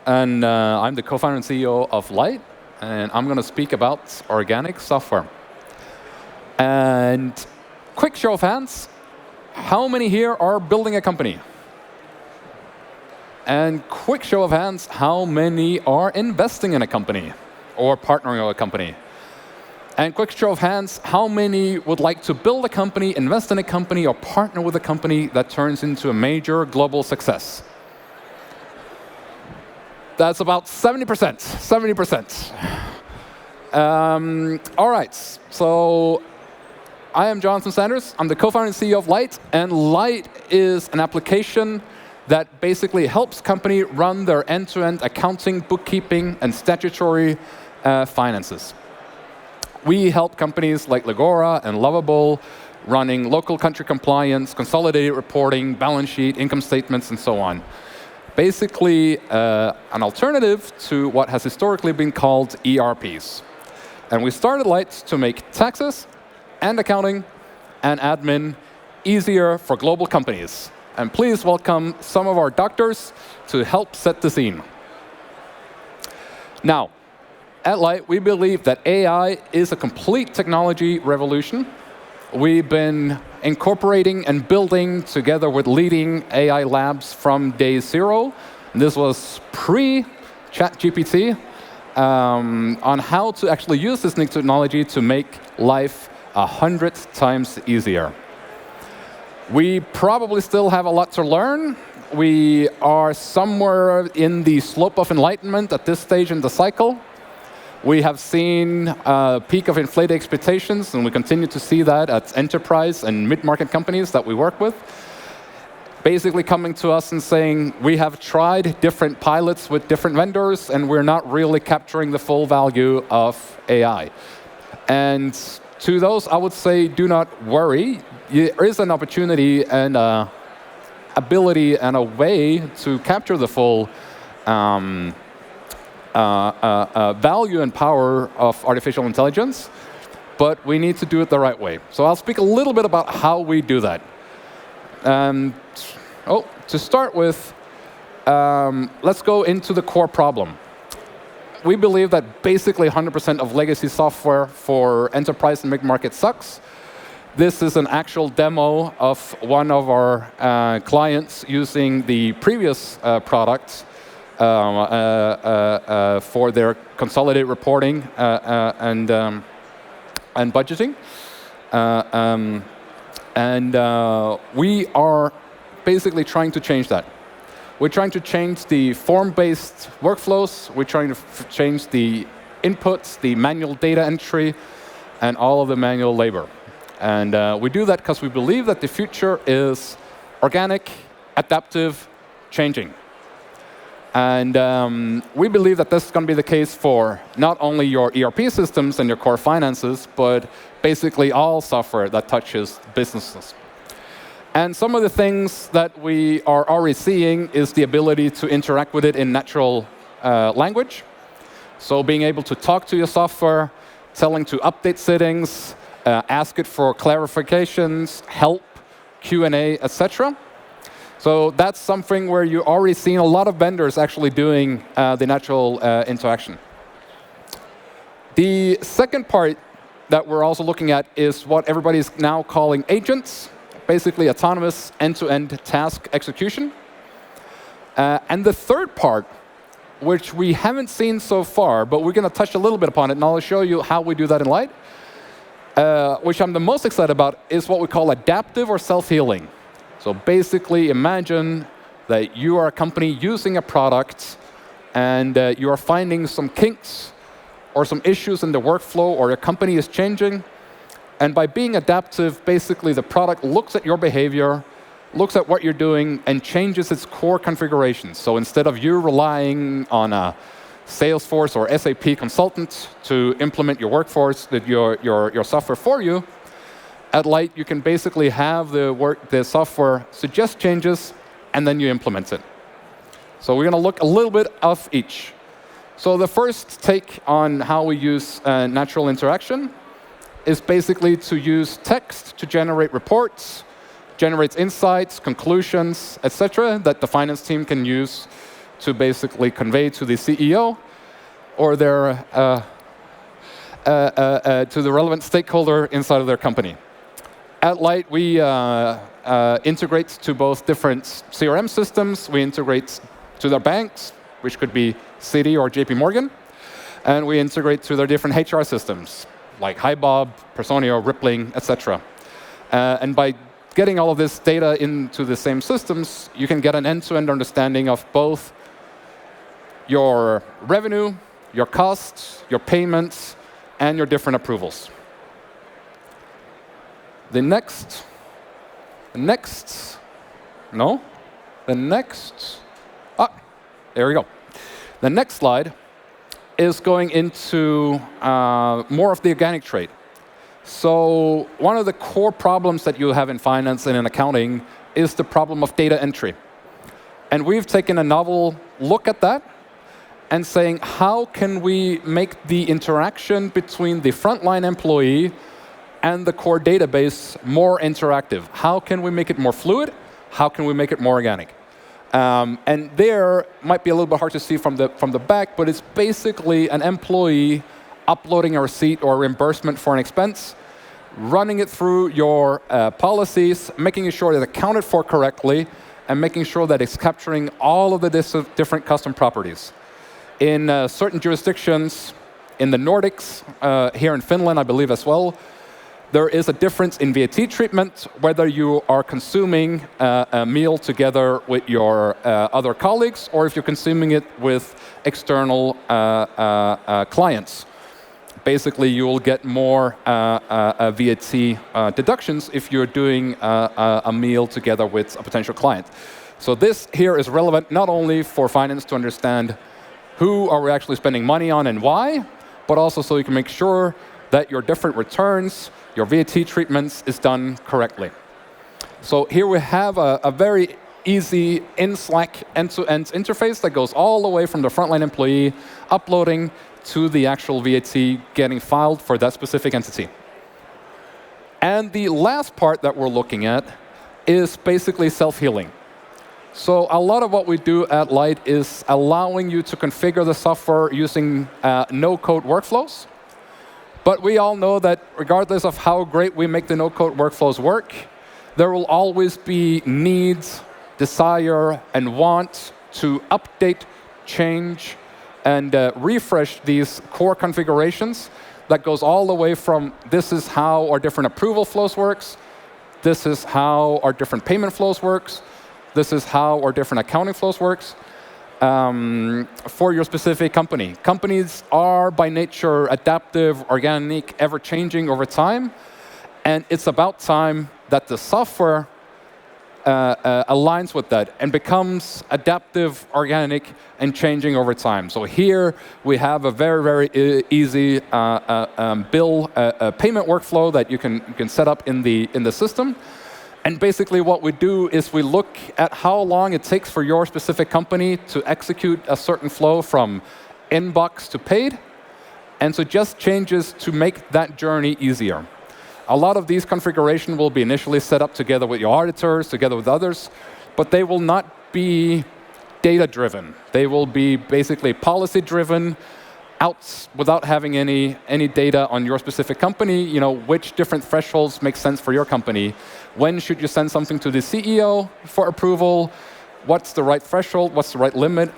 and I'm the co-founder and CEO of Light, and I'm going to speak about organic software. And quick show of hands, how many here are building a company? And quick show of hands, how many are investing in a company or partnering with a company? And quick show of hands, how many would like to build a company, invest in a company, or partner with a company that turns into a major global success? That's about 70%. 70%. All right. So I am Jonathan Sanders. I'm the co-founder and CEO of Light. And Light is an application that basically helps companies run their end-to-end accounting, bookkeeping, and statutory finances. We help companies like Legora and Lovable running local country compliance, consolidated reporting, balance sheet, income statements, and so on. Basically, an alternative to what has historically been called ERPs. And we started Light to make taxes and accounting and admin easier for global companies. And please welcome some of our doctors to help set the scene. Now, at Light, we believe that AI is a complete technology revolution. We've been incorporating and building together with leading AI labs from day zero. This was pre-ChatGPT on how to actually use this new technology to make life 100 times easier. We probably still have a lot to learn. We are somewhere in the slope of enlightenment at this stage in the cycle. We have seen a peak of inflated expectations, and we continue to see that at enterprise and mid-market companies that we work with, basically coming to us and saying, we have tried different pilots with different vendors, and we're not really capturing the full value of AI. And to those, I would say, do not worry. There is an opportunity and ability and a way to capture the full value and power of artificial intelligence, but we need to do it the right way. So I'll speak a little bit about how we do that. To start with, let's go into the core problem. We believe that basically 100% of legacy software for enterprise and mid-market sucks. This is an actual demo of one of our clients using the previous product for their consolidated reporting and budgeting. We are basically trying to change that. We're trying to change the form-based workflows. We're trying to change the inputs, the manual data entry, and all of the manual labor. And we do that because we believe that the future is organic, adaptive, changing. And we believe that this is going to be the case for not only your ERP systems and your core finances, but basically all software that touches businesses. And some of the things that we are already seeing is the ability to interact with it in natural language. So being able to talk to your software, telling to update settings, ask it for clarifications, help, Q&A, etc. So that's something where you're already seeing a lot of vendors actually doing the natural interaction. The second part that we're also looking at is what everybody's now calling agents, basically autonomous end-to-end task execution. And the third part, which we haven't seen so far, but we're going to touch a little bit upon it, and I'll show you how we do that in Light, which I'm the most excited about, is what we call adaptive or self-healing. So basically, imagine that you are a company using a product, and you are finding some kinks or some issues in the workflow, or your company is changing. And by being adaptive, basically the product looks at your behavior, looks at what you're doing, and changes its core configuration. So instead of you relying on a Salesforce or SAP consultant to implement your workforce, your software for you, at Light you can basically have the software suggest changes, and then you implement it. So we're going to look a little bit of each. So the first take on how we use natural interaction is basically to use text to generate reports, generates insights, conclusions, etc., that the finance team can use to basically convey to the CEO or their to the relevant stakeholder inside of their company. At Light, we integrate to both different CRM systems. We integrate to their banks, which could be Citi or JP Morgan. And we integrate to their different HR systems, like HiBob, Personio, Rippling, etc. And by getting all of this data into the same systems, you can get an end-to-end understanding of both your revenue, your costs, your payments, and your different approvals. The next, there we go. The next slide is going into more of the organic trade. So one of the core problems that you have in finance and in accounting is the problem of data entry. And we've taken a novel look at that and saying, how can we make the interaction between the frontline employee and the core database more interactive? How can we make it more fluid? How can we make it more organic? And there might be a little bit hard to see from the back, but it's basically an employee uploading a receipt or reimbursement for an expense, running it through your policies, making sure that it's accounted for correctly, and making sure that it's capturing all of the different custom properties. In certain jurisdictions, in the Nordics, here in Finland, I believe as well, there is a difference in VAT treatment, whether you are consuming a meal together with your other colleagues or if you're consuming it with external clients. Basically, you will get more VAT deductions if you're doing a meal together with a potential client. So this here is relevant not only for finance to understand who are we actually spending money on and why, but also so you can make sure that your different returns, your VAT treatments is done correctly. So here we have a very easy in Slack end-to-end interface that goes all the way from the frontline employee uploading to the actual VAT getting filed for that specific entity. And the last part that we're looking at is basically self-healing. So a lot of what we do at Light is allowing you to configure the software using no-code workflows. But we all know that regardless of how great we make the no-code workflows work, there will always be needs, desire, and want to update, change, and refresh these core configurations that goes all the way from this is how our different approval flows works, this is how our different payment flows works, this is how our different accounting flows works for your specific company. Companies are by nature adaptive, organic, ever-changing over time, and it's about time that the software aligns with that and becomes adaptive, organic, and changing over time. So here we have a very, very easy bill payment workflow that you can set up in the system. And basically what we do is we look at how long it takes for your specific company to execute a certain flow from inbox to paid, and suggest changes to make that journey easier. A lot of these configurations will be initially set up together with your auditors, together with others, but they will not be data-driven. They will be basically policy-driven, out without having any data on your specific company. You know, which different thresholds make sense for your company. When should you send something to the CEO for approval? What's the right threshold? What's the right limit?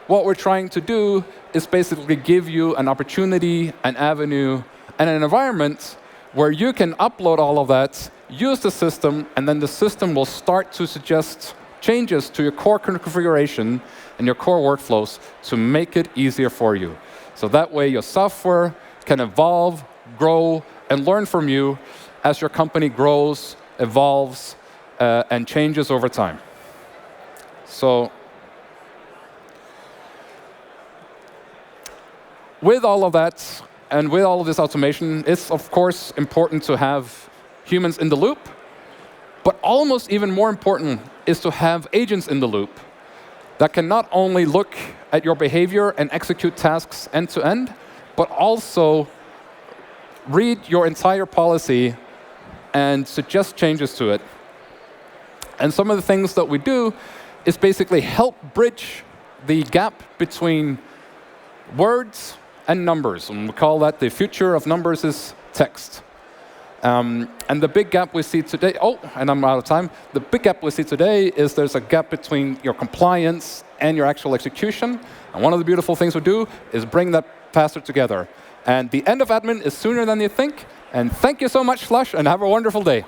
What we're trying to do is basically give you an opportunity, an avenue, and an environment where you can upload all of that, use the system, and then the system will start to suggest changes to your core configuration and your core workflows to make it easier for you. So that way your software can evolve, grow, and learn from you as your company grows, evolves, and changes over time. So with all of that, and with all of this automation, it's of course important to have humans in the loop, but almost even more important is to have agents in the loop that can not only look at your behavior and execute tasks end to end, but also read your entire policy and suggest changes to it. And some of the things that we do is basically help bridge the gap between words and numbers. And we call that the future of numbers is text. And the big gap we see today, and I'm out of time. The big gap we see today is there's a gap between your compliance and your actual execution. And one of the beautiful things we do is bring that faster together. And the end of admin is sooner than you think. And thank you so much, Slush, and have a wonderful day.